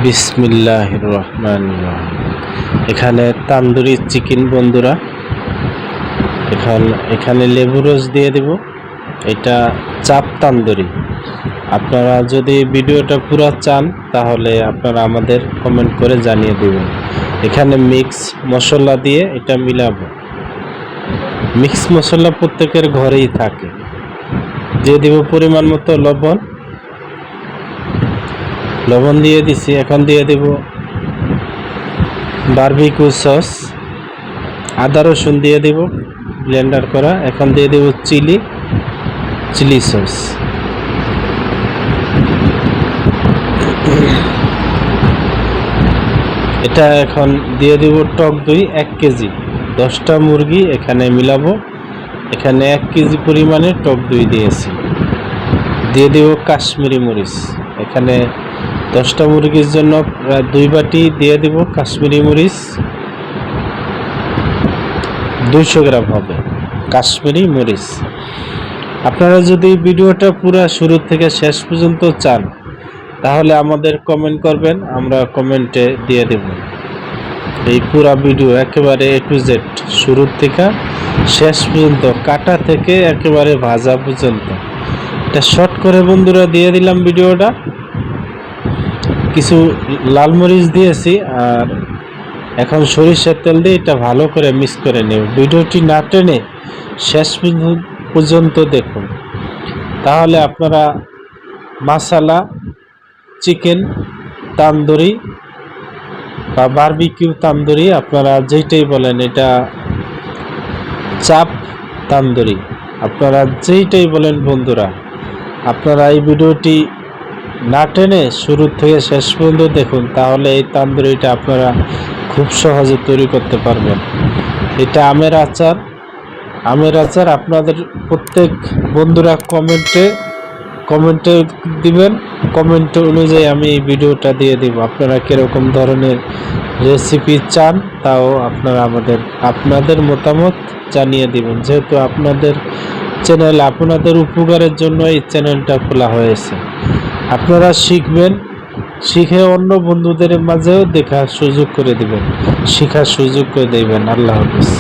বিসমিল্লাহির রহমানির রহিম। এখানে তান্দুরি চিকেন বন্ধুরা, এখানে লেবু রস দিয়ে দেব। এটা চাপ তান্দুরি। আপনারা যদি ভিডিওটা পুরো চান তাহলে আপনারা আমাদের কমেন্ট করে জানিয়ে দেবেন। এখানে মিক্স মশলা দিয়ে এটা মিলাবো। মিক্স মশলা প্রত্যেকের ঘরেই থাকে। দিয়ে দেব পরিমাণ মতো লবণ দিয়ে দিছি। এখন দিয়ে দেব বারবিকিউ সস, আদা রসুন দিয়ে দেব ব্লেন্ডার করা। এখন দিয়ে দেব চিলি সস। এটা এখন দিয়ে দেব টক দই 1 কেজি। 10টা মুরগি এখানে মিলাবো। এখানে 1 কেজি পরিমাণে টক দই দিয়েছি। দিয়ে দেব কাশ্মীরি মরিচ। এখানে 10টা মুরগির জন্য প্রায় 2 বাটি দিয়ে দেব কাশ্মীরি মরিচ। 200 গ্রাম হবে কাশ্মীরি মরিচ। আপনারা যদি ভিডিওটা পুরো শুরু থেকে শেষ পর্যন্ত চান তাহলে আমাদের কমেন্ট করবেন, আমরা কমেন্টে দিয়ে দেব। এই পুরো ভিডিও একেবারে A to Z, শুরু থেকে শেষ পর্যন্ত, কাটা থেকে একেবারে ভাজা পর্যন্ত। এটা শর্ট করে বন্ধুরা দিয়ে দিলাম ভিডিওটা। কিছু লাল মরিচ দিয়েছি আর এখন সরিষার তেল দিয়ে এটা ভালো করে মিক্স করে নেব। ভিডিওটি না টেনে শেষ পর্যন্ত দেখুন, তাহলে আপনারা মশলা চিকেন তান্দুরি বা বারবিকিউ তান্দুরি, আপনারা যেইটাই বলেন, এটা চাপ তান্দুরি, আপনারা যেইটাই বলেন বন্ধুরা, আপনারা এই ভিডিওটি না টেনে শুরু থেকে শেষ পর্যন্ত দেখুন, তাহলে এই তান্দুরিটা আপনারা খুব সহজে তৈরি করতে পারবেন। এটা আমের আচার। আপনাদের প্রত্যেক বন্ধুরা কমেন্টে দিবেন। কমেন্ট অনুযায়ী আমি এই ভিডিওটা দিয়ে দিব। আপনারা কিরকম ধরনের রেসিপি চান তাও আপনারা আপনাদের মতামত জানিয়ে দিবেন। যেহেতু আপনাদের চ্যানেল, আপনাদের উপকারের জন্য এই চ্যানেলটা খোলা হয়েছে। আপনারা শিখবেন, শিখে অন্য বন্ধুদের মাঝেও শেখার সুযোগ করে দিবেন। আল্লাহ হাফেজ।